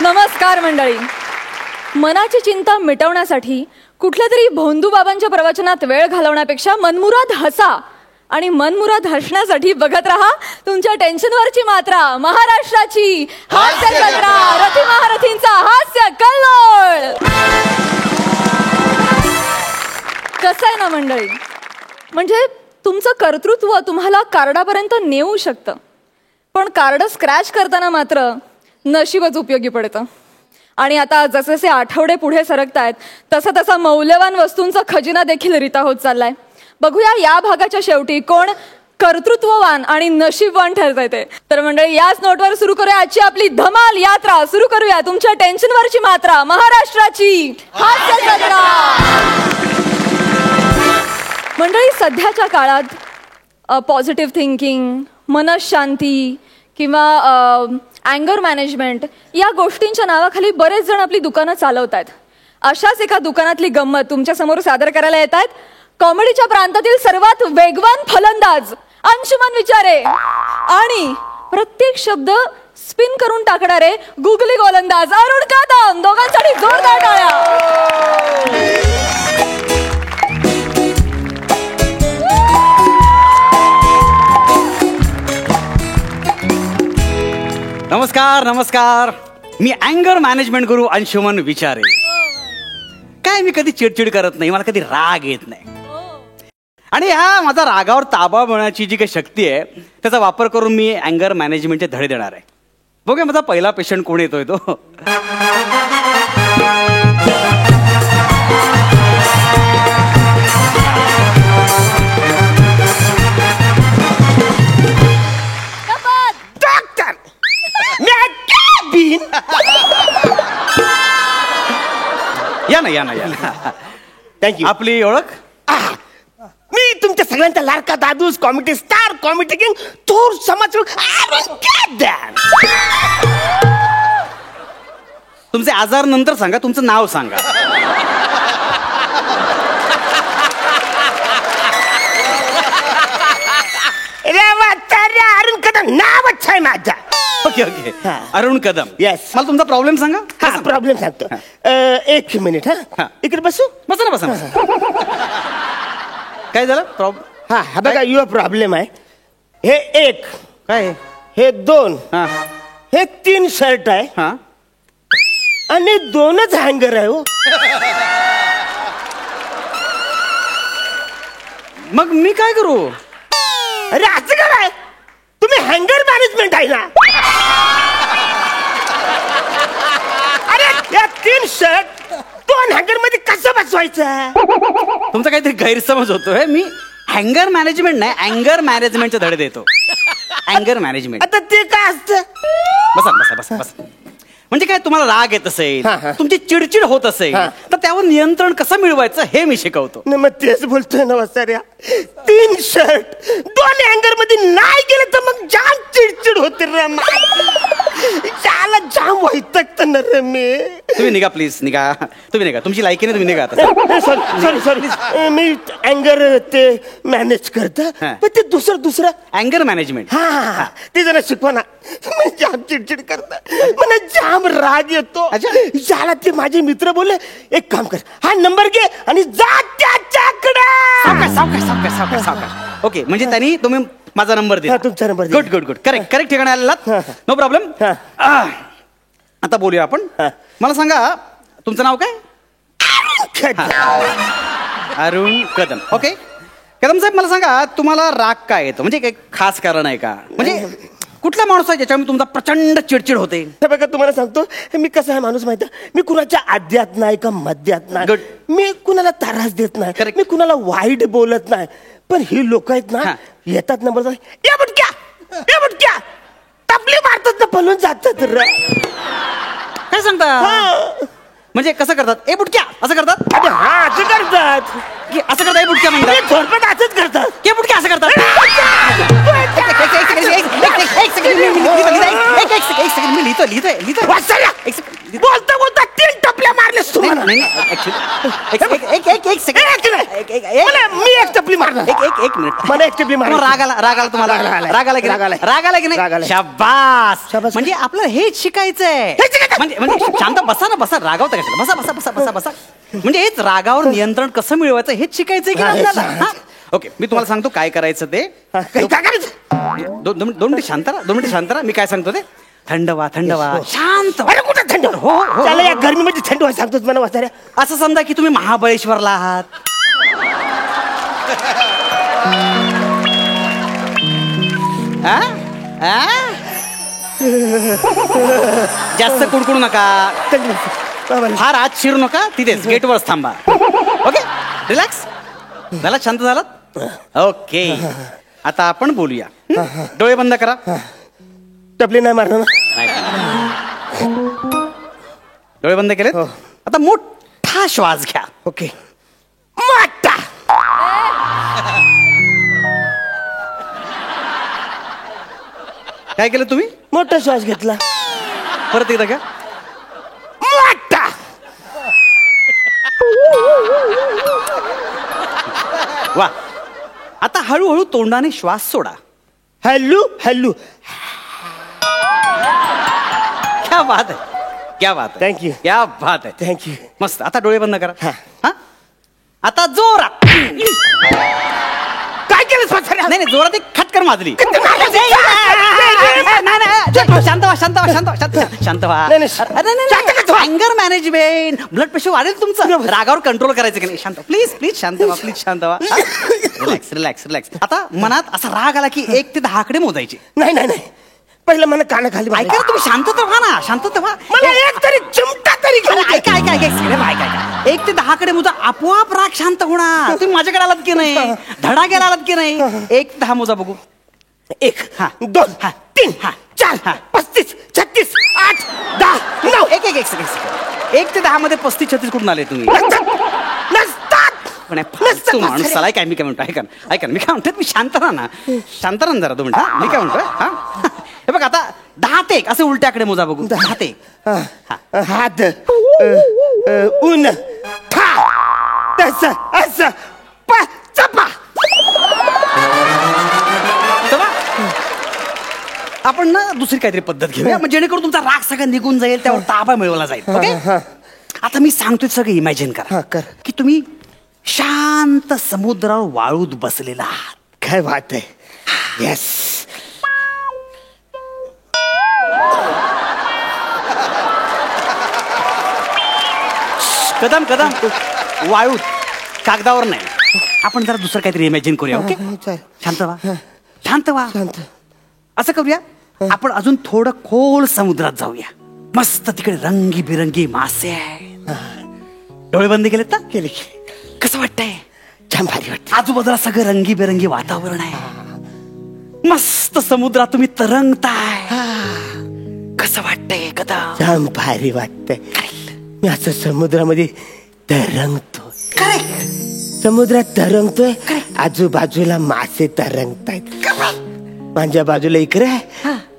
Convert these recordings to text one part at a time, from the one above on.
नमस्कार मंडळी. मनाची चिंता मिटवण्यासाठी कुठल्या तरी भोंदू बाबांच्या प्रवचनात वेळ घालवण्यापेक्षा मनमुराद हसा आणि मनमुराद हसण्यासाठी बघत रहा तुमच्या टेन्शनवरची मात्रा, महाराष्ट्राची हास्य जत्रा, रथी महारथींचा हास्य कल्लोळ. कसं आहे ना मंडळी, म्हणजे तुमचं कर्तृत्व तुम्हाला कार्डापर्यंत नेऊ शकतं, पण कार्ड स्क्रॅच करताना मात्र नशीबच उपयोगी पडतं. आणि आता जसे जसे आठवडे पुढे सरकतायत तसा तसा मौल्यवान वस्तूंचा खजिना देखील रिता होत चाललाय. बघूया या भागाच्या शेवटी कोण कर्तृत्ववान आणि नशीबवान ठरतंय ते. तर मंडळी, याच नोटवर सुरू करूया आजची आपली धमाल यात्रा. सुरू करूया तुमच्या टेन्शनवरची मात्रा, महाराष्ट्राची हास्य जत्रा. मंडळी, सध्याच्या काळात पॉझिटिव्ह थिंकिंग, मनशांती किंवा अँगर मॅनेजमेंट या गोष्टींच्या नावाखाली बरेच जण आपली दुकानं चालवत आहेत. अशाच एका दुकानातली गंमत तुमच्या समोर सादर करायला येत आहेत कॉमेडीच्या प्रांतातील सर्वात वेगवान फलंदाज अंशुमन विचारे आणि प्रत्येक शब्द स्पिन करून टाकणारे गुगली गोलंदाज अरुण कदम. दोघांसाठी जोरदार टाळ्या. नमस्कार नमस्कार. मी अँगर मॅनेजमेंट गुरु अंशुमन विचारे. काय मी कधी चिडचिड करत नाही, मला कधी राग येत नाही. आणि ह्या माझा रागावर ताबा मिळण्याची जी काही शक्ती आहे त्याचा वापर करून मी अँगर मॅनेजमेंटचे धडे देणार आहे. बघूया माझा पहिला पेशंट कोण येतोय तो. या ना या ना या ना. थँक्यू. आपली ओळख? मी तुमच्या सगळ्यांचा लाडका दादूस, कॉमेडी स्टार, कॉमेडी किंग, थोर समाजसेवक अरुण कदम. तुमचे आजार नंतर सांगा, तुमचं नाव सांगा. अरुण कदम नावच आहे माझा. Okay okay. Arun Kadam. Yes. मला तुमचा प्रॉब्लेम सांगा. हा प्रॉब्लेम सांगतो. एक मिनिट. हा इकडे बसू. बसा ना बसा ना. काय झालं प्रॉब्लेम? हा बघा, युअर प्रॉब्लेम आहे. हे एक, काय? हे दोन, हा हे 3 शर्ट आहे हा आणि 2च हँगर आहे. हो, मग मी काय करू? अरे असं काय, तुम्ही हँगर मॅनेजमेंट आहे ना. अरे या 3 शर्ट 2 हँगर मध्ये कसं बसवायचं? तुमचा काहीतरी गैरसमज होतोय. मी हँगर मॅनेजमेंट नाही, अँगर मॅनेजमेंटचे धडे देतो. अँगर मॅनेजमेंट. आता ते काय असतं? बसा बसा बसा बसा. म्हणजे काय, तुम्हाला राग येत असेल, तुमची चिडचिड होत असेल, तर त्यावर नियंत्रण कसं मिळवायचं हे मी शिकवतो. मग तेच बोलतोय ना वसाऱ्या. 3 शर्ट 2 हँगर मध्ये नाही गेले तर मग जाम चिडचिड होते रे. त्याला जाम वैतागत ना रे मी. तुम्ही निघा प्लीज, निघा. तुम्ही निघा, तुमची लायकी नाही, तुम्ही निघा आता. Sorry sorry. मी अँगर ते मॅनेज करत, पण ते दुसरं अँगर मॅनेजमेंट. हा ते जरा शिकवा ना. जाम चिडचिड करत, मला जाम राग येतो. ज्याला ते माझे मित्र बोलले, एक काम कर, हा नंबर घे आणि जा त्याच्याकडे. ओके, म्हणजे त्यांनी तुम्ही माझा नंबर दिला. तुमचा number. Good good good. Correct correct ठिकाणी आलेला. No problem. आता बोलूया आपण. मला सांगा तुमचं नाव काय? अरुण कदम. ओके कदम साहेब, मला सांगा तुम्हाला राग काय येतो? म्हणजे काही खास कारण आहे का? म्हणजे कुठला माणूस आहे ज्याच्यामुळे तुमचा प्रचंड चिडचिड होते? हे बघा, तुम्हाला सांगतो मी कसा आहे माणूस माहिती आहे. मी कुणाच्या आद्यात नाही का मध्यात नाही. मी कुणाला त्रास देत नाही, मी कुणाला वाईट बोलत नाही. पण ही लोक आहेत ना, येतात ना बोलतात, ए बुटक्या टपली मारतात ना, पळून जातात. काय सांगता? म्हणजे कसं करतात? ए बुटक्या असं करतात? हा असं करतात. असं करतात? ए बुटक्या म्हणतात. थोडपट असंच करतात. के बुटक्या असं करतात? एक सेकंड मी लिहितो. बोलता 3 टपली टपल्या मारलेस तू मला. नाही, एक सेकंड. मी एक टपली मारणार. एक मिनिट. मला एक टपली मार. रागाला तुम्हाला रागाला की नाही? शाबास. शाबास. म्हणजे आपलं हेच शिकायचंय. म्हणजे शांत बसा ना, बसा. रागावता कशाला? बसा बसा बसा बसा बसा. म्हणजे हेच रागावर नियंत्रण कसं मिळवायचं हेच शिकायचंय की नाही आपल्याला? ओके, मी तुम्हाला सांगतो काय करायचं ते. काय करायचं? दोन मिनिट शांत राहा. मी काय सांगतो ते. थंड व्हा, शांत व्हा. अरे कुठं थंड? हो. त्याला या गरमीमध्ये थंड व्हा सांगतोस मला वाचाऱ्या. असं समजा की तुम्ही महाबळेश्वरला आहात. जास्त कुडकुडू नका, फार आत शिरू नका, तिथेच गेटवरच थांबा. ओके, रिलॅक्स झाला, शांत झालात? ओके, आता आपण बोलूया. डोळे बंद करा. टपली नाही मारणार ना? डोळे बंद केले. आता मोठा श्वास घ्या. ओके. मोठा. काय केलं तुम्ही? मोठा श्वास घेतला. परत एकदा घ्या. मोठा. वा. आता हळूहळू तोंडाने श्वास सोडा. Hello hello. क्या बात है, क्या बात है. थँक्यू. क्या बात है. थँक्यू. मस्त. आता डोळे बंद करा. हा. हा, आता जोरात. काय केलं वाचाऱ्या? नाही जोरात एक खटकर माजली. शांत व्हा. अँगर मॅनेजमेंट. ब्लड प्रेशर वाढेल तुमचं. रागावर कंट्रोल करायचं की नाही. शांत प्लीज शांत व्हा. रिलॅक्स. आता मनात असा राग आला की 1 ते 10 कडे मोजायचे. नाही पहिलं मला कानाखाली ऐका ना, तुम्ही शांत व्हा ना. मला एक तरी चिमटा तरी ऐका 1 ते 10 कडे मोजा. आपोआप राग शांत होणार. तुम्ही माझ्याकडे आलात की नाही? धडा गेला आलात की नाही? 1 ते 10 मोजा बघू. 1 2 3 4 35 36 8 10 9. एक ते 10 मध्ये 35 36 कुठून आले तुम्ही? नसतात. माणूस आलाय काय? मी काय म्हणतो, ऐका ना, मी काय म्हणतो, मी शांत राहा ना जरा 2 मिनिट. मी काय म्हणतोय, हा हे बघ, आता 10 ते 1 असे उलट्याकडे मोजा बघू. 10 ते 1. हात ऊन ठा तसं असं चपा. आपण ना दुसरी काहीतरी पद्धत घेऊया, म्हणजे जेणेकरून तुमचा राग सगळा निघून जाईल, त्यावर ताबा मिळवला जाईल. ओके, आता मी सांगतोय सगळं इमॅजिन करा की तुम्ही शांत समुद्रावर वाळूत बसलेला आहात. काय बात आहे. येस. कदम वाळूत, कागदावर नाही. आपण जरा दुसरं काहीतरी इमॅजिन करूया. ओके, शांत व्हा. असं करूया, आपण अजून थोडं खोल समुद्रात जाऊया. मस्त तिकडे रंगीबिरंगी मासे आहेत. डोळे बंद केलेत ना? केले. कसं वाटतंय? छान भारी वाटत. आजूबाजूला सगळं रंगीबेरंगी वातावरण आहे. मस्त समुद्रात तुम्ही तरंगताय. कसं वाटतंय? कदम छान भारी वाटतंय. मी असं समुद्रामध्ये तरंगतो. समुद्रात तरंगतोय. आजूबाजूला मासे तरंगतायत. माझ्या बाजूला इकडे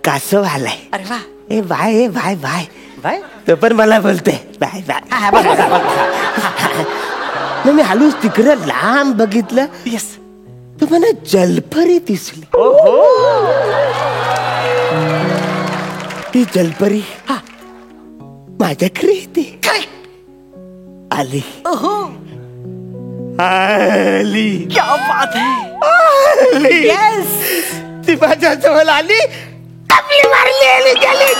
कासव आलाय. अरे वा. ए बाय बाय बाय बाय. तो पण मला बोलतोय बाय बाय. मग मी हलूच तिकडं लांब बघितलं. येस. तर मला जलपरी दिसली. ती जलपरी माझ्याकडे येते. आली. आली. क्या बात है. येस. ती माझ्या जवळ आली. टपली मारली गेली.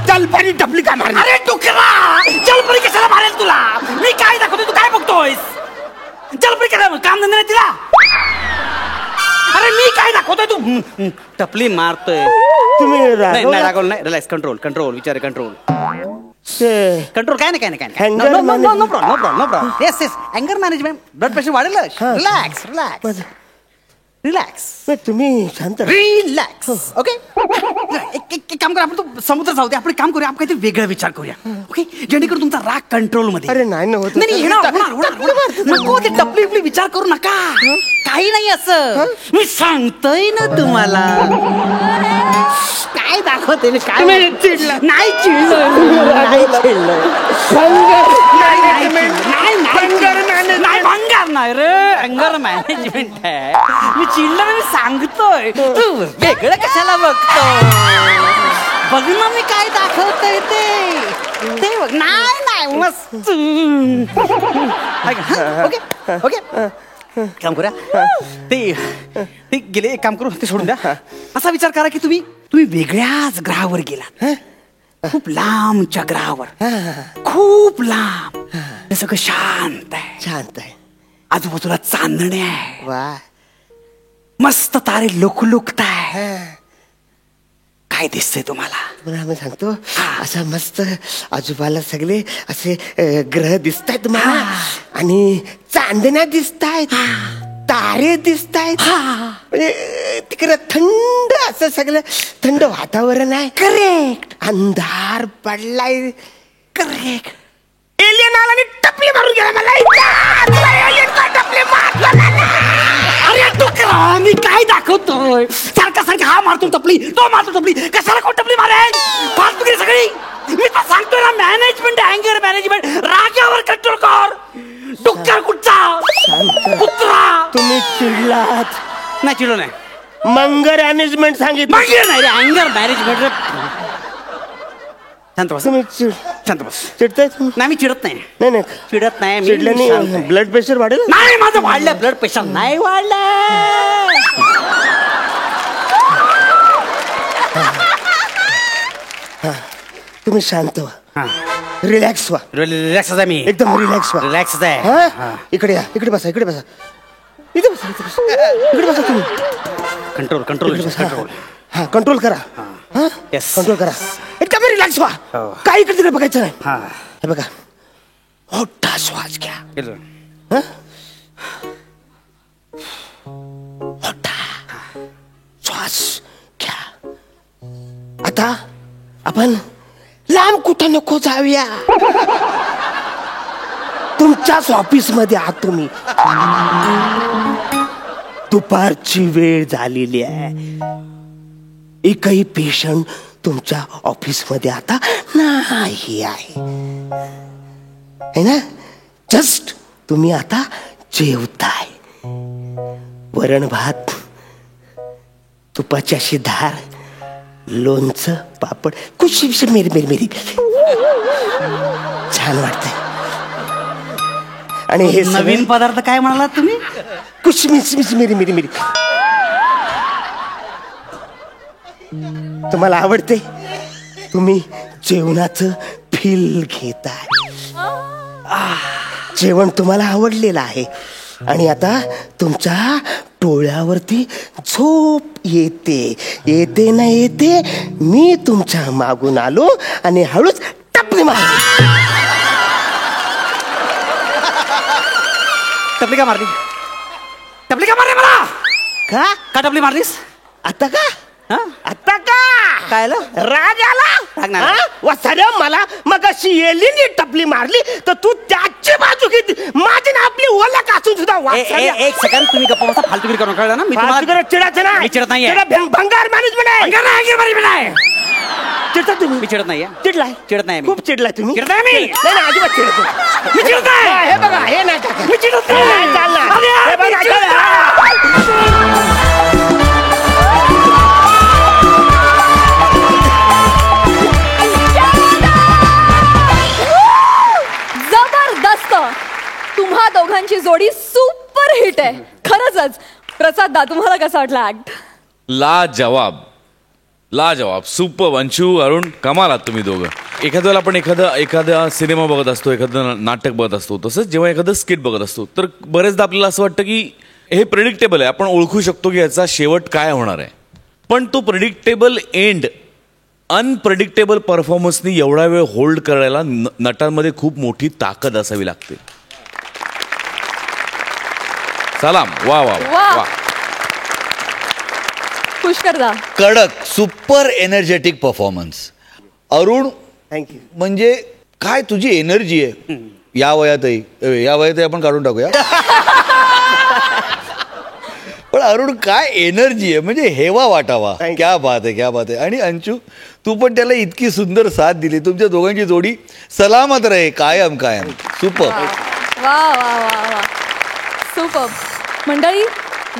जलपरी टपली का मारली? अरे डुकरा, जलपरी कशाला मारेल तुला? मी काय दाखवतोय, तू काय बघतोयस? जलपरी कशाला काम धंदे नाही तिला? अरे मी काय दाखवतोय, तू टपली मारतोय. तुम्ही नाही रागवलं नाही. रिलॅक्स. कंट्रोल विचार. कंट्रोल काय नाही. No problem. येस. अँगर मॅनेजमेंट. ब्लड प्रेशर वाढेल. रिलॅक्स. तुम्ही शांत रिलॅक्स. ओके, एक काम करूया, आपण तो समुद्र जाऊ दे. आपण काम करूया, आपण काहीतरी वेगळा विचार करूया. ओके, जेणेकरून तुमचा राग कंट्रोल मध्ये. अरे नाही होत. नाही होणार. नको ते टपली विचार करू नका. काही नाही असं. मी सांगतोय ना तुम्हाला. काय दाखवते मी काय तुम्ही चिडला. नाही चिडलो नाही चिडलो. नाही भंगार नाही रे अँगर मॅनेजमेंट आहे. मी चिडलं ना, मी सांगतोय तू वेगळं कशाला बघतो. बघ ना मी काय दाखवतोय ते बघ. नाही मस्त. ओके ओके काम करूया. ते गेले, एक काम करू, ते सोडून द्या. असा विचार करा की तुम्ही वेगळ्याच ग्रहावर गेला, खूप लांबच्या ग्रहावर, खूप लांब. ते सगळं शांत आहे, शांत आहे. आजूबाजूला चांदणे आहे, वा, मस्त तारे लुकलुकताय. काय दिसतंय तुम्हाला? मला मी सांगतो, असं मस्त आजूबाला सगळे असे ग्रह दिसतायत मला, आणि चांदण्या दिसतायत, तारे दिसतायत. म्हणजे तिकडे थंड असं सगळं थंड वातावरण आहे. करेक्ट. अंधार पडलाय. करेक्ट. एलियन आला आणि टपली मारून गेला मला. एलियन का टपली मारला? अरे डुकरा, मी काय दाखवतोय? सारखा हा मारतो टपली, तो मारतो टपली. कशाला कोण टपली मारेल? फास्ट बघी सगळी. मी तर सांगतोय ना, मॅनेजमेंट, अँगर मॅनेजमेंट, रागावर कंट्रोल कर. डुक्कर कुठचा कुत्रा. तुम्ही चिडलात. नाही चिडलो नाही. मंगर मॅनेजमेंट सांगितलं. नाही रे, अँगर मॅनेजमेंट. शांत बस, तुम्ही शांत बस. चिडताय तुम्ही? नाही मी चिडत नाही. नाही नाही, चिडत नाही मी. चिडल्याने शांत आहे. ब्लड प्रेशर वाढेल. नाही माझं वाढलं ब्लड प्रेशर नाही वाढलं. तुम्ही शांत व्हा, रिलॅक्स व्हा, रिलॅक्स आहे मी, एकदम रिलॅक्स व्हा. रिलॅक्स आहे. इकडे या, इकडे बसा, इकडे बसा, इथे बसा, इथे बसा, इकडे बसा तुम्ही. Control control control. हा, कंट्रोल करा. हा, Yes. कंट्रोल करा. एकदम रिलॅक्स व्हा. हो. काय इकडे तिकडे बघायचं नाही. हा हे बघा, मोठा श्वास घ्या. केलं. हा? मोठा श्वास घ्या. आता आपण लांब कुठं नको जाऊया. तुमच्याच ऑफिस मध्ये आहात तुम्ही. दुपारची वेळ झालेली आहे. एकही पेशंट तुमच्या ऑफिस मध्ये आता नाही आहे, है ना? जस्ट तुम्ही आता जेवताय. वरण भात, तुपाची अशी धार, लोणचं, पापड, कुछ मेरी मेरी मेरी. छान वाटतंय. आणि हे नवीन पदार्थ काय म्हणालात तुम्ही? कुछ मिस मेरी मेरी मेरी. तुम्हाला आवडते? तुम्ही जेवणाचं फील घेताय. जेवण तुम्हाला आवडलेलं आहे, आणि आता तुमच्या डोळ्यावरती झोप येते ना येते. मी तुमच्या मागून आलो आणि हळूच टपली मारली. टपली का मारली? टपली का मारली मला? का टपली मारलीस आता? का हा? आता का काय आलं? राग राग नाही. आला? वसाऱ्या मला मग अशी एलिनी टपली मारली तर तू त्याची बाजू घेतली. माझी ना आपली ओला कासून सुद्धा वासाऱ्या. एक सेकंड, तुम्ही गप्पा बसा. फालतूगिरी करून कळलं ना? मी तुम्हाला चिडायचं ना. मी चिडत नाहीये. भंगार मॅनेजमेंट आहे. चिडता तुम्ही? मी चिडत नाहीये. चिडलाय? चिडत नाही मी. खूप चिडलाय तुम्ही? चिडत नाही मी. नाही नाही, अजिबात चिडत नाही. मी चिडत नाही. हे बघा, हे नाही टाका. मी चिडत नाही. नाही चालणार. अरे यार, हे बघा, मी चिडत नाही. जबरदस्त. तुम्हा दोघांची जोडी सुपर हिट आहे खरंच. प्रसाद दा, तुम्हाला कसं वाटलं ऍक्ट? लाजवाब, लाजवाब, सुपर. वंशू, अरुण, कमाल आहात तुम्ही दोघं. एखाद्या वेळेला आपण एखादा सिनेमा बघत असतो, एखादं नाटक बघत असतो, तसंच जेव्हा एखादं स्किट बघत असतो तर बरेचदा आपल्याला असं वाटतं की हे प्रेडिक्टेबल आहे, आपण ओळखू शकतो की याचा शेवट काय होणार आहे. पण तो प्रेडिक्टेबल एंड अनप्रेडिक्टेबल परफॉर्मन्सनी एवढा वेळ होल्ड करायला नटांमध्ये खूप मोठी ताकद असावी लागते. सलाम. वा वा वा. वा. पुष्कर दा, कडक, super energetic performance. Arun, thank you. म्हणजे काय तुझी एनर्जी आहे या वयातही आपण काढून टाकूया. पण पण अरुण काय एनर्जी आहे, म्हणजे हेवा वाटावा. Thank you. क्या बात आहे, क्या बात आहे. आणि अंशू, तू पण त्याला इतकी सुंदर साथ दिली. तुमच्या दोघांची जोडी सलामत रहे कायम कायम. सुपर. वा वा वा वा सुपर. मंडळी,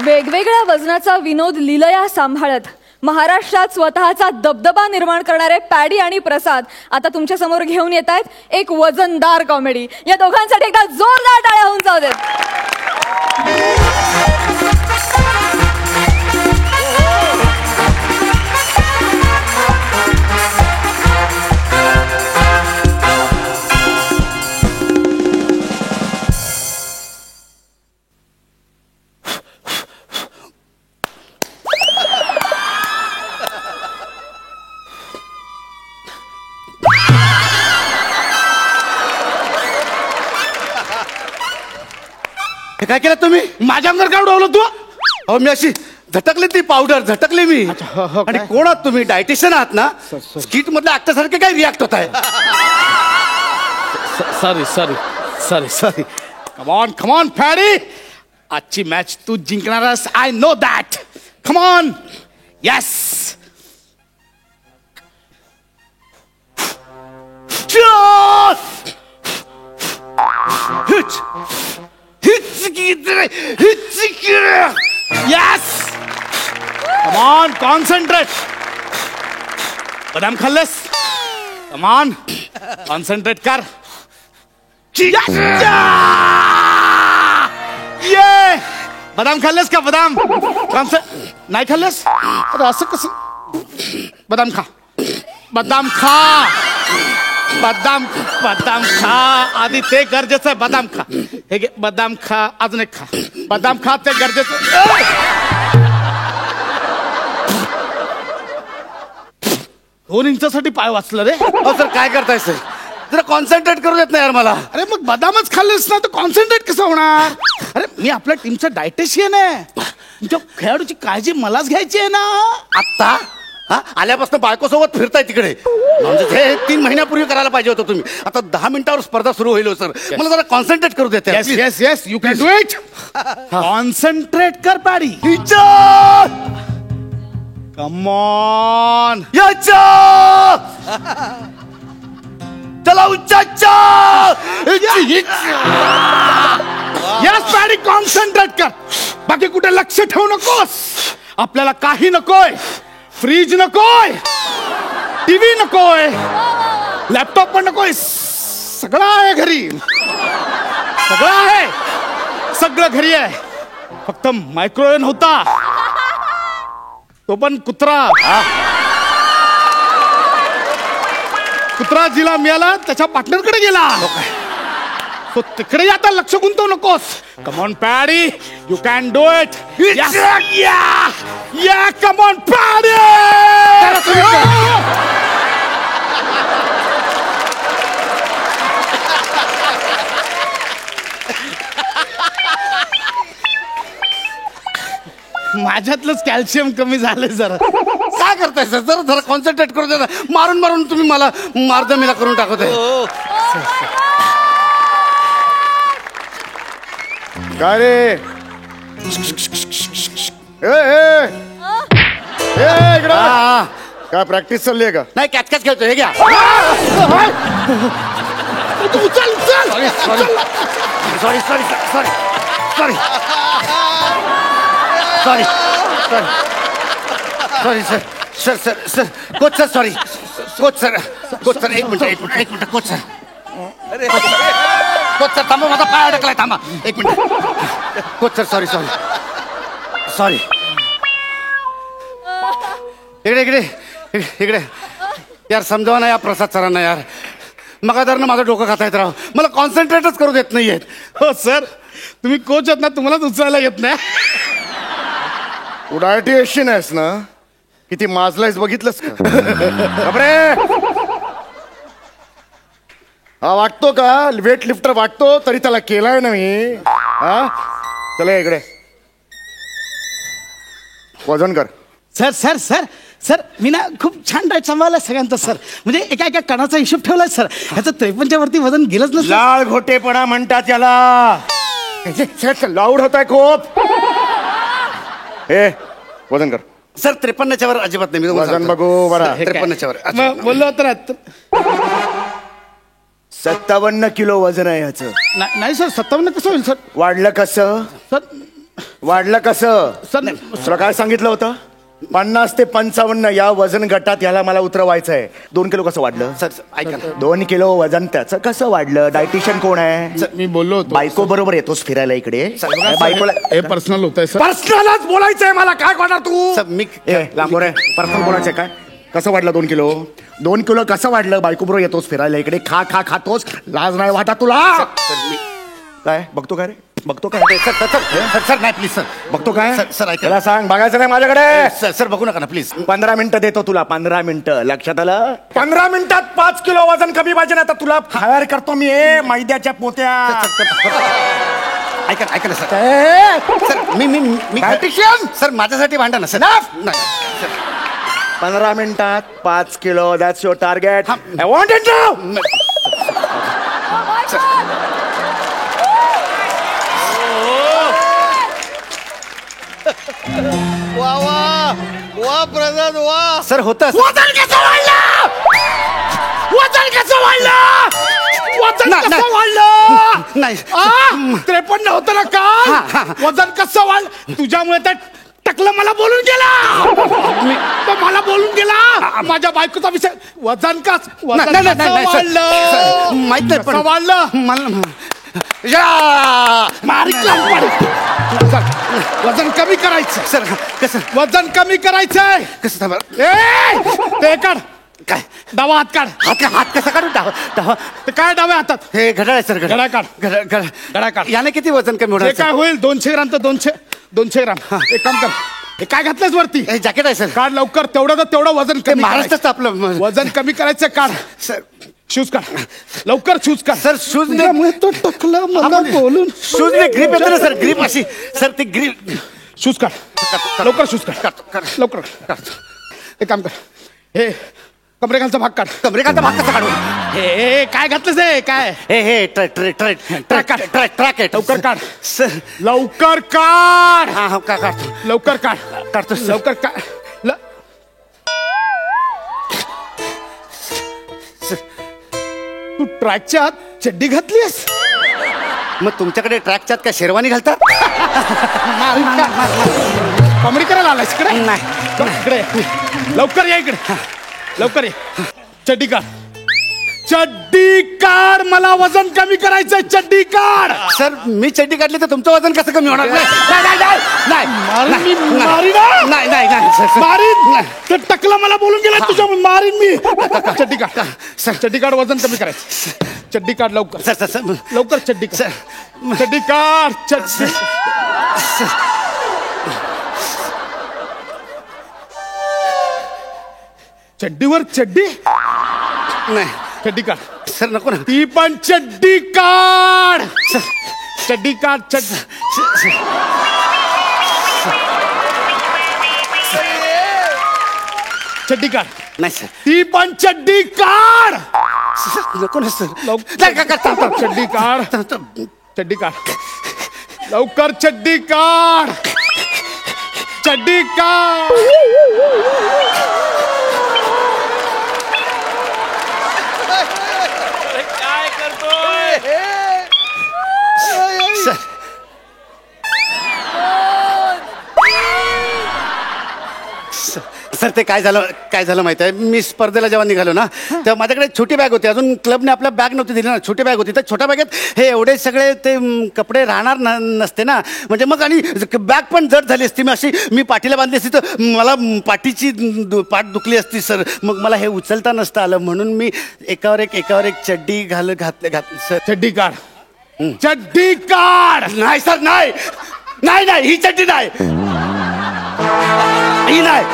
वेगवेगळ्या वजनाचा विनोद लीलया सांभाळत महाराष्ट्रात स्वतःचा दबदबा निर्माण करणारे पॅडी आणि प्रसाद आता तुमच्या समोर घेऊन येत आहेत एक वजनदार कॉमेडी. या दोघांसाठी एकदा जोरदार टाळ्या होऊन जाऊ देत. हे काय केलं तुम्ही? माझ्या अंगावर काय उडवलं तू? अहो मी अशी झटकली ती पावडर झटकली मी. आणि कोण आहात तुम्ही? डायटिशियन आहात ना? स्किट मधल्या ऍक्टरसारखे काय रिॲक्ट होत आहे? Sorry sorry sorry sorry. Come on फॅडी, आजची मॅच तू जिंकणारस. I know that. Come on. Yes. Yes! Come on, concentrate. बदाम खाल्लंस? Come on, concentrate कर. Yes! ये बदाम खाल्लंस का? बदाम नाही खाल्लंस? अरे असं कसं? बदाम खा. बदाम खा. बदाम खा. आधी ते गरजेचं आहे. बदाम खा. हे घे बदाम खा. अजून एक खा. बदाम खा, ते गरजेचं. 2 इंचासाठी पाय वाचलं रे. हो सर, काय करताय सर? जरा कॉन्सन्ट्रेट करू देत नाही यार मला. अरे मग बदामच खाल्लेस ना तर कॉन्सन्ट्रेट कसं होणार? अरे मी आपल्या टीमचा डायटिशियन आहे. तुमच्या खेळाडूची काळजी मलाच घ्यायची आहे ना. आत्ता आल्यापासून बायकोसोबत फिरताय तिकडे. म्हणजे हे 3 महिन्यापूर्वी करायला पाहिजे होतं तुम्ही. आता 10 मिनिटावर स्पर्धा सुरू होईल सर. मला जरा कॉन्सन्ट्रेट करू देते. Yes yes yes, you can do it. Concentrate कर पॅडी. Come on. चला उच्चा. यस पॅडी, कॉन्सन्ट्रेट कर. बाकी कुठे लक्ष ठेवू नकोस. आपल्याला काही नकोय. फ्रीज नकोय, टीव्ही नकोय, लॅपटॉप पण नकोय. सगळं आहे घरी. सगळं आहे. सगळं घरी आहे. फक्त मायक्रोवेव्ह नव्हता. तो पण कुत्रा जिला मिळाला त्याच्या पार्टनरकडे गेला. तो तिकडे आता लक्ष गुंतवू नकोस. Come on paddy, you can do it. या कम ऑन पॅडी. माझ्यातलंच कॅल्शियम कमी झालंय जरा. काय करताय सर? जरा जरा कॉन्सन्ट्रेट करू दे. मारून मारून तुम्ही मला मारदमिला करून टाकत आहे. काय रे? इकडं काय प्रॅक्टिस चालली आहे का? नाही, कॅच कॅच खेळतो. हे घ्या. उचल उचल. Sorry sorry sorry sorry sorry sorry sorry sir sir sir sir coach sir. Sorry coach sir. Coach sir, एक minute coach sir. Coach sir थांबा, माझा पाय अडकलाय. थांबा एक minute. Coach sir sorry sorry sorry. इकडे इकडे इकडे यार, समजावा ना या प्रसाद सरांना यार. मगादरनं माझं डोकं खाता येत राव. मला कॉन्सन्ट्रेटच करू देत नाहीयेत. हो सर, तुम्ही कोच आहेत ना, तुम्हालाच उचलायला येत नाही. तू डायटिशियन आहेस ना? किती माजलायस बघितलंस का? रे हा वाटतो का वेट लिफ्टर वाटतो तरी त्याला केलाय ना मी. हा चला इकडे वजन कर. सर सर सर सर, मी ना खूप छान डाएट सांभाळलाय सगळ्यांचा सर. म्हणजे एका एका कणाचा हिशोब ठेवलाय सर. ह्याचं 53च्या वरती वजन गेलंच नसतं. लाळ घोटेपणा म्हणतात याला. लाऊड होत आहे खूप. ए वजन कर. सर 53च्या वर अजिबात नाही. मी तुम्हाला वजन सांगतो. बघू बरा. 53च्या वर मग बोललो तर 57 किलो वजन आहे ह्याचं. नाही सर 57 कसं होईल सर? वाढलं कसं? सर वाढलं कसं? सर तुला काय सांगितलं होतं? 50 ते 55 या वजन गटात याला मला उतरवायचं आहे. 2 किलो कसं वाढलं? सर ऐका ना. 2 किलो वजन त्याचं कसं वाढलं? डायटिशियन कोण आहे? मी बोललो होतो बायको बरोबर येतोस फिरायला इकडे. बायकोला हे पर्सनल होत आहे सर. पर्सनलच बोलायचंय मला. काय करणार तू? सर मी लांबोर आहे. पर्सनल बोलायचं काय? कसं वाढलं 2 किलो? 2 किलो कसं वाढलं? बायको बरोबर येतोस फिरायला इकडे. खातोस. लाज नाही वाटत तुला? काय बघतो काय रे? बघतो काय? सर नाही प्लीज सर. बघतो काय? सर ऐका. त्याला सांग बघायचं नाही माझ्याकडे. सर बघू नका ना प्लीज. 15 मिनिटं देतो तुला. 15 मिनिटं लक्षात आलं? 15 मिनिटात 5 किलो वजन कमी पाहिजे ना. तर तुला फायर करतो मी मैद्याच्या पोत्या. ऐका ना सर. सर मी Dietitian? सर माझ्यासाठी भांडा ना सर. नाही 15 मिनिटात 5 kilo. That's your target. I want it now. वा वा वा प्रसाद वा. सर होतं. वजन कसं वाढलं? वजन कसं वाढलं? वजन नाही, कसं नाही. वाढलं? नाही 53 होतं ना काल. वजन कसं वाढलं? तुझ्यामुळे तर टकलं मला बोलून गेला. तो मला बोलून गेला. माझ्या बायकोचा विषय. वजन नाही, नाही, नाही, सर. वाढलं? माहित नाही पण कसं वाढलं? मला वजन कमी करायचं. सर कसं वजन कमी करायचंय. कसं थांबा. ते काढ. काय डावा हात काढ. हात कसा काढू? डावा. ते काय डाव्या हातात? हे घड्याळ आहे सर. घड्याळ काढ. घड्याळ घड्याळ काढ. याने किती वजन कमी ते होणार काय होईल? 200 ग्राम तर 200 ग्राम. एक काम कर. हे काय घातलंस वरती? हे जॅकेट आहे सर. काढ लवकर. तेवढं वजन ते कमी महाराष्ट्राचं करायचं. आपलं वजन कमी करायचं. काढ. सर. शूज काढ. लवकर शूज काढ. सर शूज तुझ्यामुळे तो टकला मला बोलून. शूज ग्रीप येते ना सर. ग्रीप अशी सर ती ग्रीप. शूज काढ. लवकर शूज काढ. लवकर काढ. एक काम कर. हे कमरेखालचा भाग काढ. कमरेखालचा भाग कसा काढू? हे काय घातलंस? हे काय? हे ट्रॅक आहे. लवकर काढ. सर लवकर काढ. हा काढतो. लवकर काढ. काढतो सर. लवकर काढ. तू ट्रॅकच्या आत चड्डी घातलीस? मग तुमच्याकडे ट्रॅकच्यात काय शेरवानी घालतात? कॉमेडी करायला आलास इकडे? नाही. इकडे ये. लवकर या इकडे. लवकर ये. चड्डी काढ. चड्डी काढ. मला वजन कमी करायचंय. चड्डी काढ. सर मी चड्डी काढली तर तुमचं वजन कसं कमी होणार? नाही सर. मारीन. तर टकला मला बोलून गेला. तुझ्या मारीन मी. चड्डी काढ. चड्डी काढ. वजन कमी करायचं. चड्डी काढ लवकर. सर लवकर चड्डी काढ. चड्डी काढ. चड्डी. चड्डीवर चड्डी नाही चड्डी काढ. सर नको ना. ती पण चड्डी काढ. चड्डी काढ. चड्डी काढ. नाही सर. ती पण चड्डी काढ. नको ना सर. चड्डी काढ. चड्डी काढ. लवकर चड्डी काढ. चड्डी काढ. काय करतोय? सर ते काय झालं माहिती आहे? मी स्पर्धेला जेव्हा निघालो ना तेव्हा माझ्याकडे छोटी बॅग होती. अजून क्लबने आपल्या बॅग नव्हती दिली ना. छोटी बॅग होती. तर छोट्या बॅगेत हे एवढे सगळे ते कपडे राहणार नसते ना. म्हणजे मग आणि बॅग पण जड झाली असती. मी पाठीला बांधली असती तर मला पाठीची पाठ दुखली असती सर. मग मला हे उचलता नसतं आलं. म्हणून मी एकावर एक चड्डी घातली सर. चड्डी काढ. चड्डी काढ. नाही सर. नाही ही चड्डी नाही. ही नाही.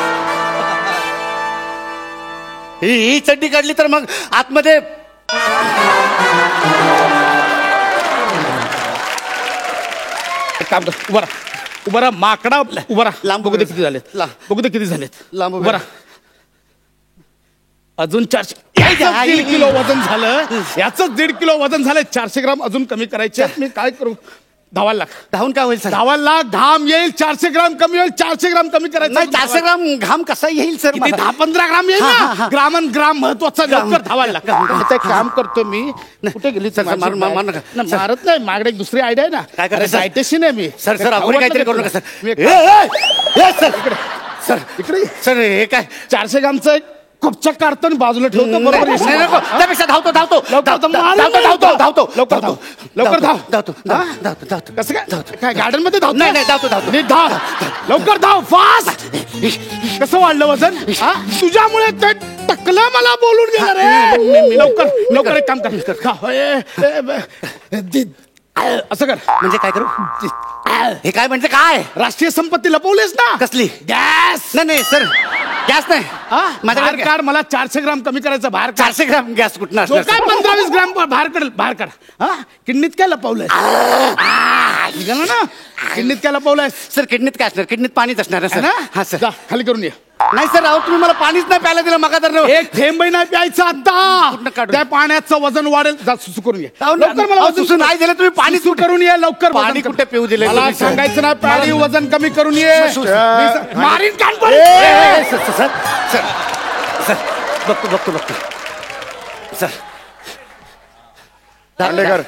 ही चड्डी काढली तर मग आतमध्ये काम कर. उभा राहा. माकडा उभा राहा. लांब बघू दे किती झालेत. बघू दे किती झालेत. लांब उभा राहा. अजून 1.5 किलो वजन झालं. याच 1.5 किलो वजन झालं. 400 ग्राम अजून कमी करायचे. मी काय करू? धावायला लाग. धावून काय होईल सर? धावायला लाग. घाम येईल 400 ग्राम कमी होईल. 400 ग्राम कमी करायचं. नाही 400 ग्राम घाम कसा येईल सर? 10-15 ग्राम येईल ना. ग्राम महत्वाचं. लवकर धावायला लाग. आता एक काम करतो मी. कुठे गेली सर, मार नका. मारत नाही. माझ्याकडे एक दुसरी आयडिया आहे ना. काय करायचं सर? डायटिशियन आहे मी. सर आपण काहीतरी करू नका सर. मी एक- सर इकडे सर हे काय? 400 ग्रामचं एक कपचक काढतो आणि बाजूला ठेवतो. बरोबर नाही, येशील. नको. त्यापेक्षा धावतो लवकर धाव. धावतो. कसं काय गार्डन मध्ये धावतो? नाही धावतो. नीट धाव. लवकर धाव. फास्ट. कसं वाढलं वजन? हा? तुझ्यामुळे ते टकलं मला बोलून गेलं रे. लवकर एक काम कर. असं कर. म्हणजे काय करू? हे काय म्हणजे काय? राष्ट्रीय संपत्ती लपवलीस ना. कसली? गॅस. नाही सर, गॅस नाही. बाहेर काढ. मला 400 ग्राम कमी करायचं. बाहेर काढ. 400 ग्राम गॅस कुठं जो काय 15-20 ग्राम बाहेर काढ. हा किडनीत काय लपवलंय? निघालं ना. किडनीत काय लपवलंय? सर किडनीत काय असणार? किडनीत पाणीच असणार आहे सर. हा सर. जा, खाली करून ये. नाही सर, अहो तुम्ही मला पाणीच नाही प्यायला दिलं मगा तर. एक थेंबही नाही प्यायचं आता. काढून? त्या पाण्याचं वजन वाढेल. जा सुसू करून ये. अहो, लवकर मला अहो, वजन सुसू नाही दिलं तुम्ही. पाणी सुसू करून ये लवकर. पाणी कुठे पिऊ दिले मला तुम्ही, सर? सांगायचं ना. पाणी वजन कमी करून ये. मारीन कान पण. सर बघतो सर. दांडेकर.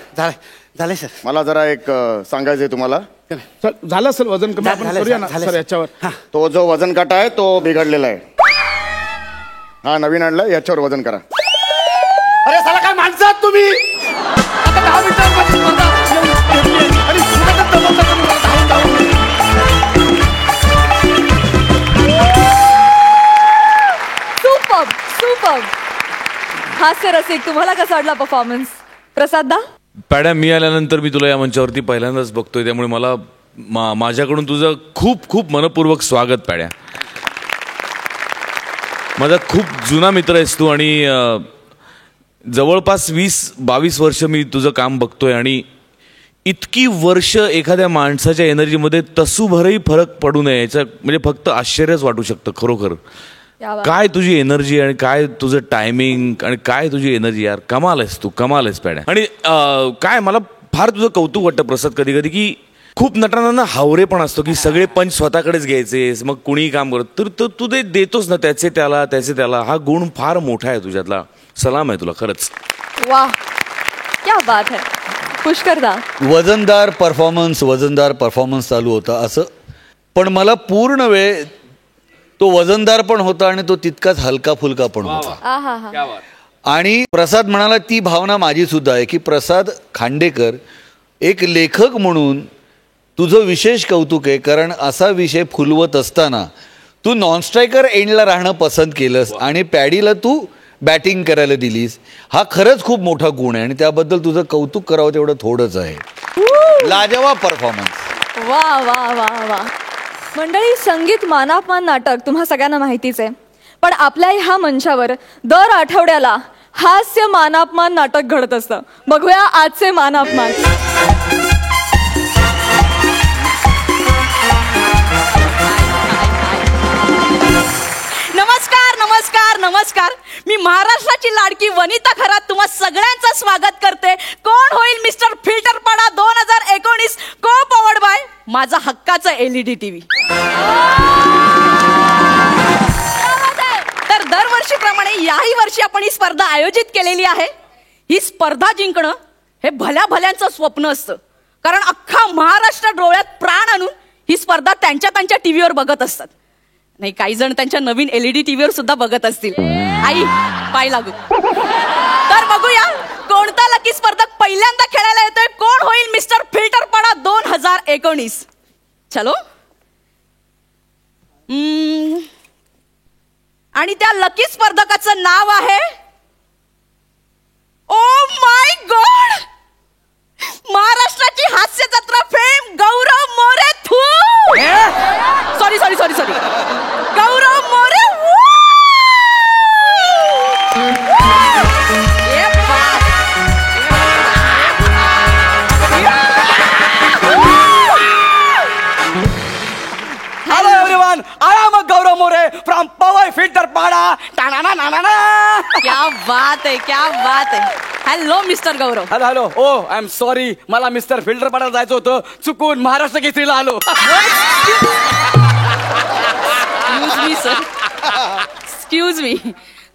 झालंय सर. मला जरा एक सांगायचंय तुम्हाला. सर, झालं असेल वजन कमी. आपण झालं, करूया ना झालं, सर सर. याच्यावर. तो जो वजन काटा आहे तो बिघडलेला आहे. हा नवीन आणलाय, याच्यावर वजन करा. अरे साला काय माणसं आहात तुम्ही? आता 10 मिनिटांपासून स्पर्धा घेतलीये. आणि सुरुवातच दमवता तुम्ही मला धावून. सुपर. हास्य रसिक, तुम्हाला कसा वाटला परफॉर्मन्स? प्रसाद दा? पॅड्या, मी आल्यानंतर मी तुला या मंचावरती पहिल्यांदाच बघतोय, त्यामुळे मला माझ्याकडून तुझं खूप खूप मनपूर्वक स्वागत. पॅड्या, माझा खूप जुना मित्र आहेस तू आणि जवळपास 20-22 वर्ष मी तुझं काम बघतोय आणि इतकी वर्ष एखाद्या माणसाच्या एनर्जीमध्ये तसूभरही फरक पडू नये याचं म्हणजे फक्त आश्चर्यच वाटू शकतं खरोखर. काय तुझी एनर्जी आणि काय तुझं टायमिंग आणि काय तुझी एनर्जी. यार कमाल आहेस पॅड्या. आणि काय मला फार तुझं कौतुक वाटतं प्रसाद कधी कधी, की खूप नटांना हावरे पण असतो की सगळे पंच स्वतःकडेच घ्यायचे, मग कुणीही काम करत तर तू ते देतोस ना त्याचे त्याला. हा गुण फार मोठा आहे तुझ्यातला. सलाम आहे तुला खरंच. वाह, क्या बात है. पुष्कर दा? वजनदार परफॉर्मन्स चालू होता असं, पण मला पूर्ण वेळ तो वजनदार पण होता आणि तो तितकाच हलका फुलका पण होता. आणि प्रसाद म्हणाला ती भावना माझी सुद्धा आहे की प्रसाद खांडेकर एक लेखक म्हणून तुझं विशेष कौतुक आहे, कारण असा विषय फुलवत असताना तू नॉनस्ट्रायकर एंडला राहणं पसंत केलंस आणि पॅडीला तू बॅटिंग करायला दिलीस. हा खरंच खूप मोठा गुण आहे आणि त्याबद्दल तुझं कौतुक करावं तेवढं थोडंच आहे. लाजवाब परफॉर्मन्स. वा वा वा वा. मंडळी, संगीत मानापमान नाटक तुम्हा सगळ्यांना माहितीच आहे, पण आपल्या ह्या मंचावर दर आठवड्याला हास्य मानापमान नाटक घडत असतं. बघूया आजचे मानापमान. नमस्कार. मी महाराष्ट्राची लाडकी वनिता खरात तुम्हा सगळ्यांचं स्वागत करते. कोण होईल मिस्टर फिल्टरपाडा 2019, को पॉवर्ड बाय माझा हक्काचा LED TV. तर दरवर्षीप्रमाणे याही वर्षी आपण ही स्पर्धा आयोजित केलेली आहे. ही स्पर्धा जिंकणं हे भल्या भल्यांचं स्वप्न असतं, कारण अख्खा महाराष्ट्र डोळ्यात प्राण आणून ही स्पर्धा त्यांच्या टीव्हीवर बघत असतात. नाही, काही जण त्यांच्या नवीन LED टीव्हीवर सुद्धा बघत असतील. आई पाय लागू. तर बघूया कोणता लकी स्पर्धक पहिल्यांदा खेळायला येतोय. कोण होईल मिस्टर फिल्टरपाडा 2019. चलो. आणि त्या लकी स्पर्धकाचं नाव आहे, ओ माय गॉड, महाराष्ट्राची Hasya Jatra fame Gaurav More. Sorry Gaurav More. Hello everyone, I am Gaurav More from Powai Filter Pada टाणा ना. क्या बात आहे, क्या बात आहे. Hello mister Gaurav. Hello hello. Oh I am sorry, मला मिस्टर फिल्टर पाडायला जायचं होतं, चुकून महाराष्ट्र केसरीला आलो. Excuse me sir, excuse me.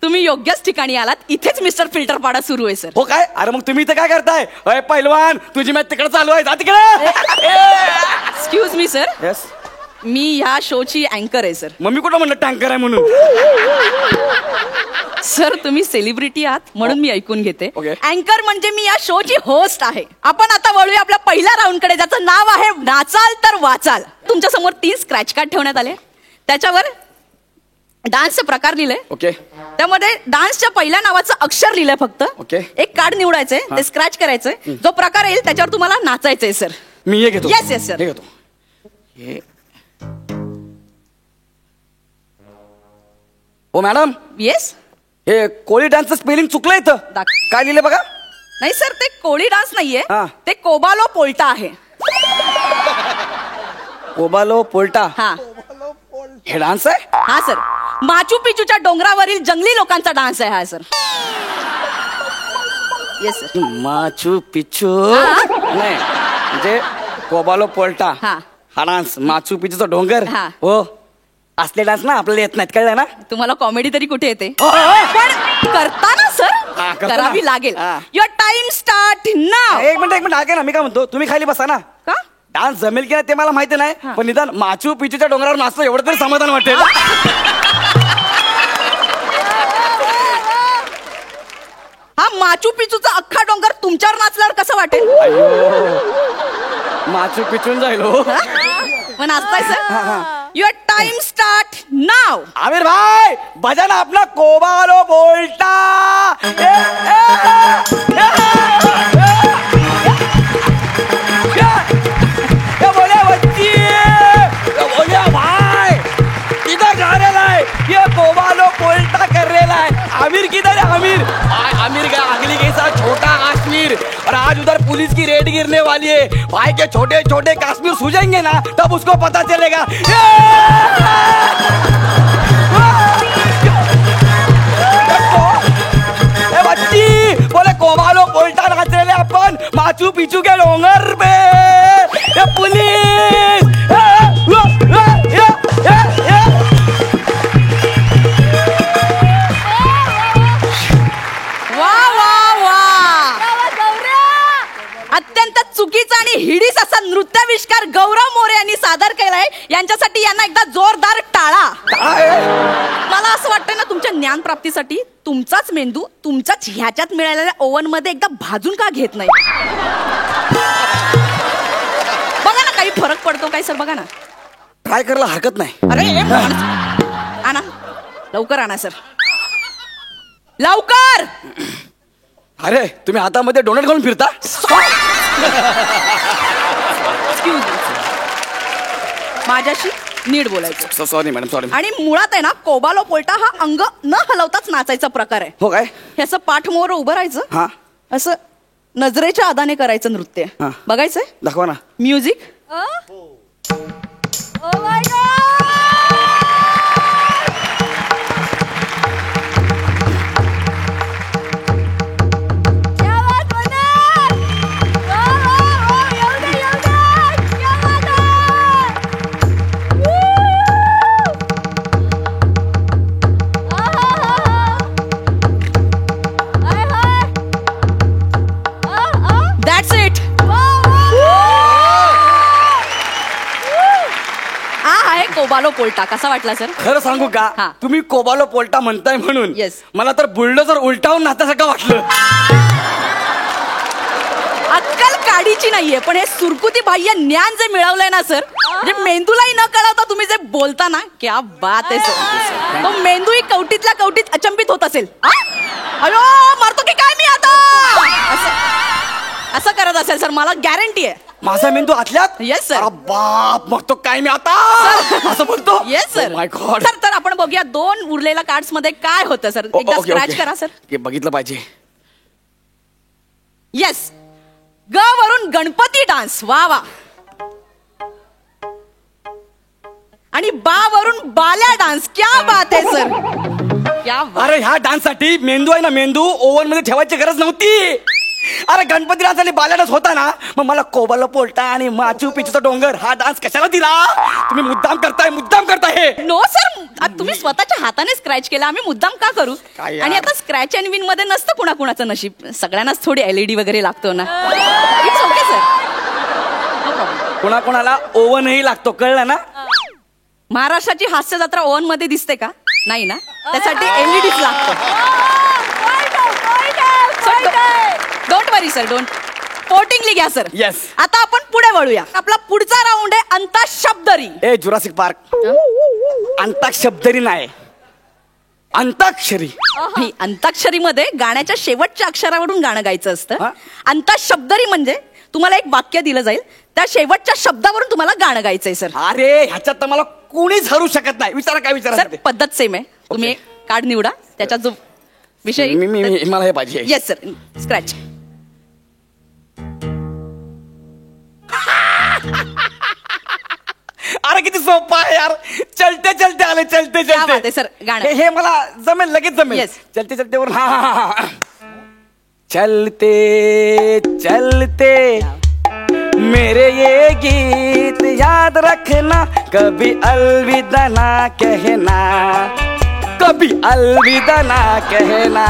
तुम्ही योग्यच ठिकाणी आलात. इथेच मिस्टर फिल्टर पाडा सुरू आहे सर. हो काय? अरे मग तुम्ही इथं काय करताय? अय पहिलवान, तुझी मॅच तिकडे चालू आहे, जा तिकडे. Excuse me sir, yes. मी ह्या शोची अँकर आहे सर. मग मी कुठं म्हणलं टँकर आहे म्हणून? सर तुम्ही सेलिब्रिटी आहात म्हणून मी ऐकून घेते. Okay. अँकर म्हणजे मी या शोची होस्ट आहे. आपण आता वळूया आपल्या पहिल्या राऊंड कडे, ज्याचं नाव आहे नाचाल तर वाचाल. तुमच्या समोर 3 स्क्रॅच कार्ड ठेवण्यात आले. त्याच्यावर डान्सचे प्रकार लिहिले. ओके. त्यामध्ये डान्सच्या पहिल्या नावाचं अक्षर लिहिलंय फक्त. Okay. एक कार्ड निवडायचंय, ते स्क्रॅच करायचंय. जो प्रकार येईल त्याच्यावर तुम्हाला नाचायचंय सर. मी हे घेतो. Yes, yes, sir. हे घेतो. हे. ओ मॅडम, येस. हे कोळी डान्सचं स्पेलिंग चुकलं इथं. काय लिहिलं बघा? नाही सर, ते कोळी डान्स नाहीये, हा. ते कोबालो पोल्टा आहे. कोबालो पोल्टा. हा हे डान्स आहे? हा सर, माचू पिचूच्या डोंगरावरील जंगली लोकांचा डान्स आहे हा sir. Yes sir. Machu Picchu हा. नाही, म्हणजे कोबालो पोल्टा हा. हा डान्स, माचू पिचूचा डोंगर. हा. हो, असले डान्स ना आपल्याला येत नाहीत, कळलं ना? तुम्हाला कॉमेडी तरी कुठे येते? हो, हो, हो. पण करताना सर हा, करताना. करावी लागेल. हा. युअर टाइम स्टार्ट नाव. एक मिनिट ऐका ना, मी काय म्हणतो, तुम्ही खाली बसा ना. का? डान्स जमेल की नाही ते मला माहिती नाही, पण निदान माचू पिचूच्या डोंगरावर नाचतो एवढं तरी समाधान वाटेल. हा माचू पिचूचा अख्खा डोंगर तुमच्यावर नाचल्यावर कसं वाटेल? माचू पिचून जाईल हो. मग नाचताय सर? युअर टाइम स्टार्ट नाव. आमिर भाई भजन अपना कोबालो बोलता. बोले बच्ची, बोले भाई किधर जा रहा है? ये कोबालो बोलता कर रहा है. आमिर किधर है? आमिर का अगली के साथ छोटा काश्मीर, और आज उधर पुलिस की रेड गिरने वाली है. भाई के छोटे छोटे काश्मीर सूझेंगे ना, तब उसको पता चलेगा. बच्ची बोले कोबालो पोल्टा नाच रहे अपन माचू पिचू के डोंगर पे. ये पुलिस. वा वा वा, अत्यंत चुकीचा आणि हिडीस असा नृत्याविष्कार गौरव मोरे यांनी सादर केलाय. यांच्यासाठी यांना एकदा जोरदार टाळा. मला असं वाटतं ना, तुमच्या ज्ञान प्राप्तीसाठी तुमचाच मेंदू तुमच्याच ह्याच्यात मिळालेल्या ओव्हन मध्ये एकदा भाजून का घेत नाही? बघा ना काही फरक पडतो काय सर? बघा ना. ट्राय करायला हरकत नाही. अरे आणा लवकर, आणा सर लवकर. अरे तुम्ही हातामध्ये डोनट घालून फिरता? माझ्याशी नीट बोलायचं. Sorry madam, sorry. आणि मुळात आहे ना, कोबालो पोल्टा हा अंग न हलवताच नाचायचा प्रकार आहे. हो काय? हे असं पाठ मोर उभं राहायचं, हा. असं नजरेच्या आदाने करायचं नृत्य. हा. बघायचंय? दाखवा ना. म्युझिक. That's it. हा आहे कोबालो पोल्टा. कसा वाटला सर? खरं सांगू का, हा. तुम्ही कोबालो पोल्टा म्हणताय म्हणून Yes. मला तर बुलडोझर उलटावून नात्यासारखं वाटलं. अक्कल काडीची नाहीये, पण हे सुरकुती बाह्य ज्ञान जे मिळवलंय ना सर, म्हणजे मेंदूलाही न कळवता तुम्ही जे बोलता ना, क्या बात आहे सर. तो मेंदूही कवटीतल्या कवटीत अचंबित होत असेल. अयो मारतो की काय मी आता? असं करत असेल सर, मला गॅरंटी आहे. माझा मेंदू आतल्यात? Yes, sir. अरे बाप, मग तो काय मी आता असं बोलतो? Yes sir. My God. Sir तर आपण बघूया 2 उरलेल्या कार्ड्स मध्ये काय होतं सर. एकदा स्क्रॅच करा सर. हे बघितलं पाहिजे. येस, ग वरून गणपती डान्स. वा वा. आणि आणि बा वरून बाल्या डान्स. क्या बात आहे सर, क्या बात. अरे ह्या डान्स साठी मेंदू आहे ना, मेंदू ओव्हन मध्ये ठेवायची गरज नव्हती. अरे गणपती डान्स आणि बाल्या डान्स होता ना, मग मला कोबल पोलटा आणि माचू पिचूचा डोंगर हा डान्स कशाला दिला? तुम्ही मुद्दाम करताय. नो सर, तुम्ही स्वतःच्या हाताने स्क्रॅच केला, आम्ही मुद्दाम का करू? काय यार? आणि आता स्क्रॅच अँड विन मध्ये नसतं कुणाकुणाचं नशीब, सगळ्यांनाच थोडी LED वगैरे लागतो ना. It's okay sir, no problem. कोणाकोणाला ओव्हनही लागतो, कळलं ना? महाराष्ट्राची हास्य जत्रा ओव्हन मध्ये दिसते का? नाही ना, त्यासाठी LEDच लागतं. Don't worry sir, don't. पोटिंगली घ्या सर. Yes. आता आपण पुढे वळूया. आपला पुढचा राऊंड आहे अंताक्षरी. ए जुरासिक पार्क, अंताक्षरी नाही, अंताक्षरी. अंताक्षरी मध्ये गाण्याच्या शेवटच्या अक्षरावरून गाणं गायचं असतं. हा? अंताक्षरी म्हणजे तुम्हाला एक वाक्य दिलं जाईल, त्या शेवटच्या शब्दावरून तुम्हाला गाणं गायचंय सर. अरे ह्याच्यात तर मला कोणीच हरू शकत नाही. विचारा काय सर विचारा. पद्धत सेम आहे. तुम्ही एक कार्ड निवडा, त्याच्यात जो विषय. मला हे पाहिजे. Yes sir, scratch. अरे किती सोपं आहे यार. चलते आले, चलते क्या बात आहे सर, गाणं. हे मला जमेल, लगेच जमेल. Yes. चलते वर. हा. चलते मेरे ये गीत याद रखना, कभी अलविदा ना कहना, कभी अलविदा ना कहना.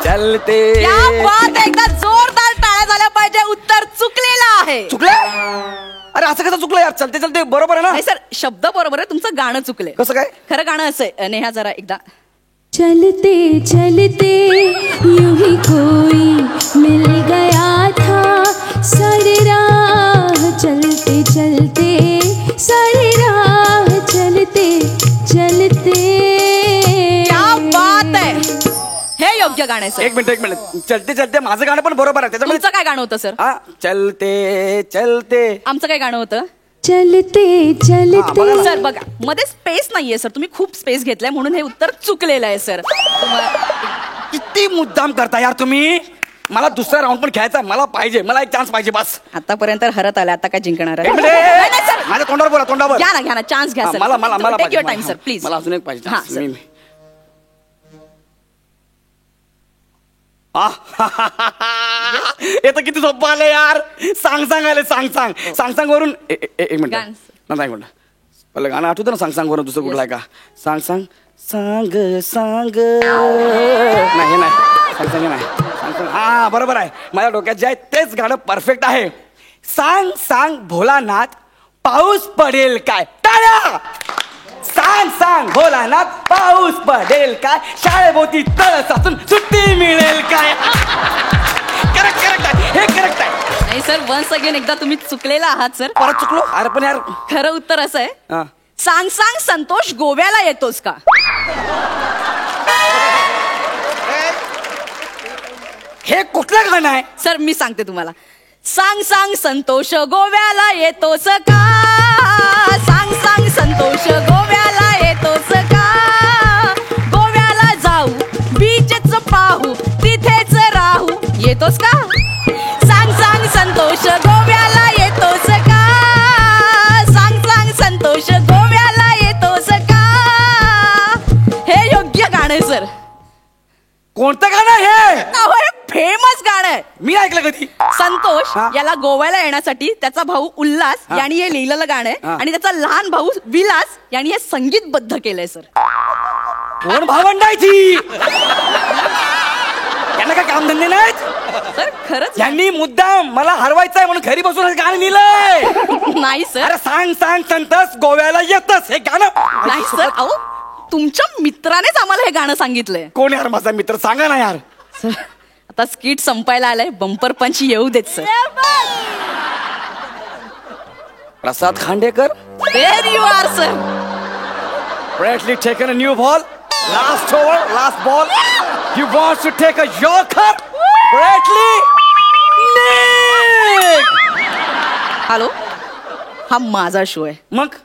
चलते. क्या बात आहे, एकदा जोरदार टाळ्या झाल्या पाहिजे. उत्तर चुकलेलं आहे. चुकलं? अरे असं कसं चुकलं यार? चलते बरोबर आहे ना? नाही सर, शब्द बरोबर आहे, तुमचं गाणं चुकलंय. कसं काय? खरं गाणं असं आहे. नेहा जरा एकदा. चलते चलते यूं ही कोई मिल गया था, सारी राह चलते चलते, सारी राह चलते चलते. क्या बात आहे, हे योग्य गाणं आहे सर. एक मिनिट. चलते माझं गाणं पण बरोबर आहे त्याच्यामध्ये. तुमचं काय गाणं होतं सर? हा, चलते. आमचं काय गाणं होतं? चलते चलते. सर बघा, मध्ये स्पेस नाहीये सर, तुम्ही खूप स्पेस घेतलाय म्हणून हे उत्तर चुकलेलं आहे सर. किती मुद्दाम करता यार तुम्ही. मला दुसरा राऊंड पण खेळायचा, मला पाहिजे, मला एक चान्स पाहिजे बस. आतापर्यंत हरत आला, आता काय जिंकणार आहे? एक नाही, नाही, सर. माझ्या तोंडावर बोला, तोंडावर. घ्या ना चान्स घ्या हा, सर. मला take your time sir, please. मला अजून एक पाहिजे. हा, सर. हे तर किती सोपं आलं यार. सांग आले, सांग वरून. एक मिनिट गाणं. नाही म्हणलं, पहिलं गाणं आठवतं ना सांग वरून. दुसरं कुठलं आहे का? सांग नाही, हे नाही. सांग नाही. हा बरोबर आहे, माझ्या डोक्यात जे आहे तेच गाणं परफेक्ट आहे. सांग भोलानाथ, पाऊस पडेल काय? टाळ्या. सांग भोलानाथ, पाऊस पडेल काय? शाळेभोवती तळ साचून सुट्टी मिळेल काय? करेक्ट आहे, हे करेक्ट आहे. नाही सर, वन्स अगेन एकदा तुम्ही चुकलेला आहात सर. परत चुकलो? अरे पण यार. खरं उत्तर असं आहे, हा. सांग संतोष, गोव्याला येतोस का? हे कुठलं गाणं आहे? सर मी सांगते तुम्हाला. सांग संतोष, गोव्याला येतोस का? सांग संतोष, गोव्याला येतोस का? गोव्याला जाऊ, बीचच पाहू, तिथेच राहू, येतोस का? सांग संतोष, गोव्याला येतोस का? सांग संतोष, गोव्याला येतोस का? हे योग्य गाणं आहे सर. कोणतं गाणं हे? फेमस गाणं आहे. मी ऐकलं कधी. संतोष हा? याला गोव्याला येण्यासाठी त्याचा भाऊ उल्हास यांनी हे लिहिलेलं गाणं आहे. हा. आणि त्याचा लहान भाऊ विलास यांनी हे संगीतबद्ध केलंय सर. कोण भावंडायची? यांना काय कामधंदे नाहीत? सर खरंच यांनी मुद्दाम मला हरवायचंय म्हणून घरी बसून हे गाणं लिहिलंय. नाही सर. अरे सांग संतस, गोव्याला येतस, हे गाणं. नाही सर, अहो तुमच्या मित्रानेच आम्हाला हे गाणं सांगितलंय. कोण यार माझा मित्र? सांगा ना यार. सर आता स्किट संपायला आलंय, बंपर पंच येऊ देत sir. Prasad Khandekar. There you are sir. Bradley taken a new ball. Last over, last ball. He wants to take a yorker. Bradley. Nick. Hello, हा माझा शो आहे. मग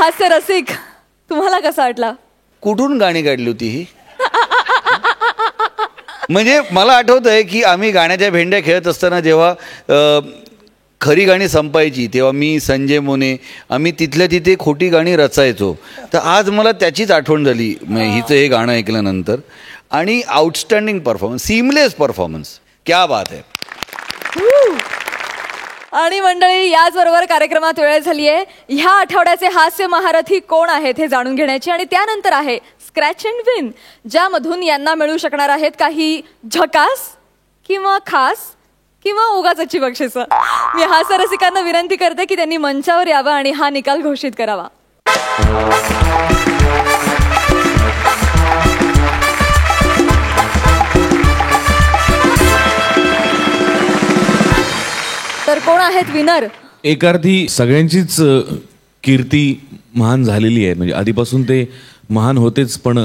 हास्य रसिक, तुम्हाला कसा वाटला? कुठून गाणी काढली होती ही? म्हणजे मला आठवत आहे की आम्ही गाण्याच्या भेंड्या खेळत असताना जेव्हा खरी गाणी संपायची तेव्हा मी, संजय मोने आम्ही तिथल्या तिथे खोटी गाणी रचायचो. तर आज मला त्याचीच आठवण झाली हिचं हे गाणं ऐकल्यानंतर. आणि आउटस्टँडिंग परफॉर्मन्स, सीमलेस परफॉर्मन्स, क्या बात आहे. आणि मंडळी, याचबरोबर कार्यक्रमात वेळ झाली आहे ह्या आठवड्याचे हास्य महारथी कोण आहेत हे जाणून घेण्याची. आणि त्यानंतर आहे स्क्रॅच अँड विन, ज्यामधून यांना मिळू शकणार आहेत काही झकास किंवा खास किंवा उगाचची बक्षिसं. मी हास्य रसिकांना विनंती करते की त्यांनी मंचावर यावं आणि हा निकाल घोषित करावा. तर कोण आहेत विनर? एकार्थी सगळ्यांचीच कीर्ती महान झालेली आहे, म्हणजे आधीपासून ते महान होतेच, पण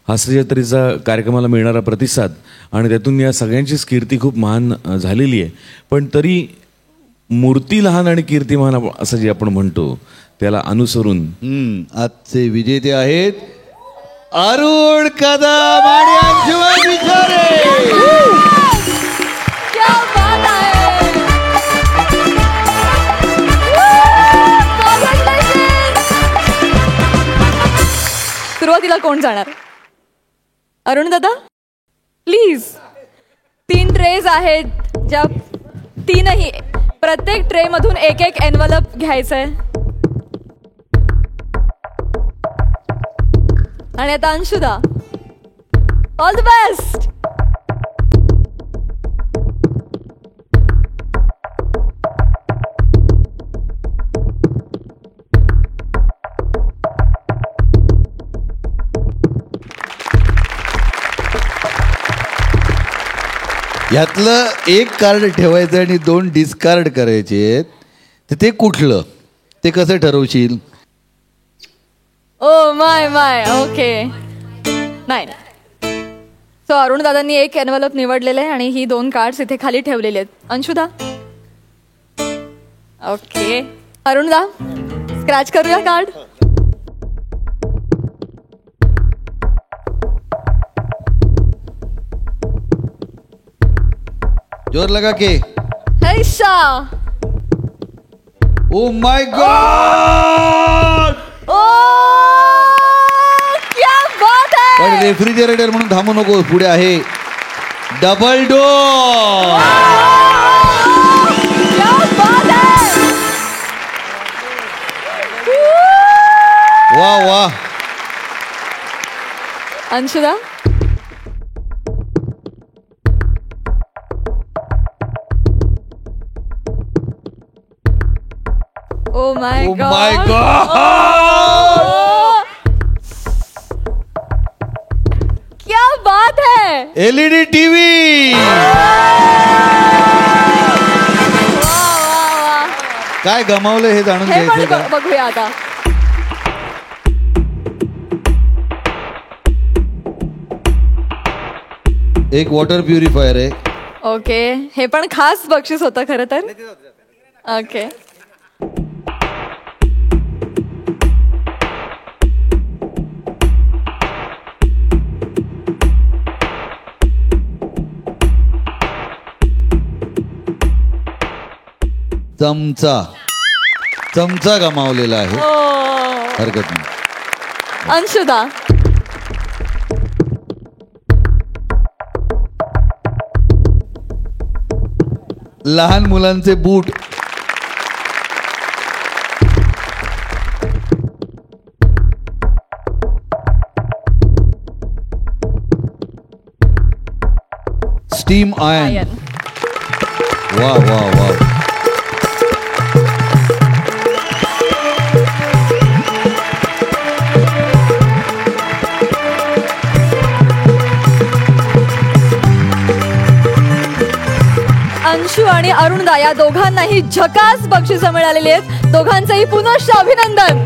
हास्यजत्रेचा कार्यक्रमाला मिळणारा प्रतिसाद आणि त्यातून या सगळ्यांचीच कीर्ती खूप महान झालेली आहे. पण तरी मूर्ती लहान आणि कीर्ती महान असं जे आपण म्हणतो त्याला अनुसरून आजचे विजेते आहेत अरुण कदम आणि अंशुमन विचारे. क्या बात आहे. सुरुवातीला कोण जाणार? अरुण दादा प्लीज. 3 ट्रेज आहेत, ज्या 3ही प्रत्येक ट्रे मधून एक एक एनवलप घ्यायचंय. आणि आता अंशुदा, ऑल द बेस्ट. यातलं एक कार्ड ठेवायचं आणि 2 डिस्कार्ड करायचे, तर ते कुठलं, ते कसं ठरवशील? Oh my my, okay. नाही, सो अरुण दादांनी एक एनवलप निवडलेलं आहे आणि ही 2 कार्ड्स इथे खाली ठेवलेले आहेत. अंशुदा, ओके. अरुण दा, स्क्रॅच करूया कार्ड. जोर लगा के. हैशा. Oh my God. ओ क्या बात है. पण रेफ्रिजरेटर म्हणून थांबू नको, पुढे आहे डबल डोर. क्या बात है. वा वा. Anshuda, oh my Oh God. my God. क्या बात है. LED TV. काय गमावलं हे जाणून हे घ्यायचं पण का? बघूया आता. एक वॉटर प्युरिफायर आहे. ओके, हे पण खास बक्षीस होतं खरं तर. ओके. चमचा गमावलेला आहे. हरकत नाही. अंशुदा, लहान मुलांचे बूट. Steam iron. वा वा वा. अंशू आणि अरुणदा या दोघांनाही झकास बक्षिसं मिळालेली आहेत. दोघांचंही पुनश्च अभिनंदन.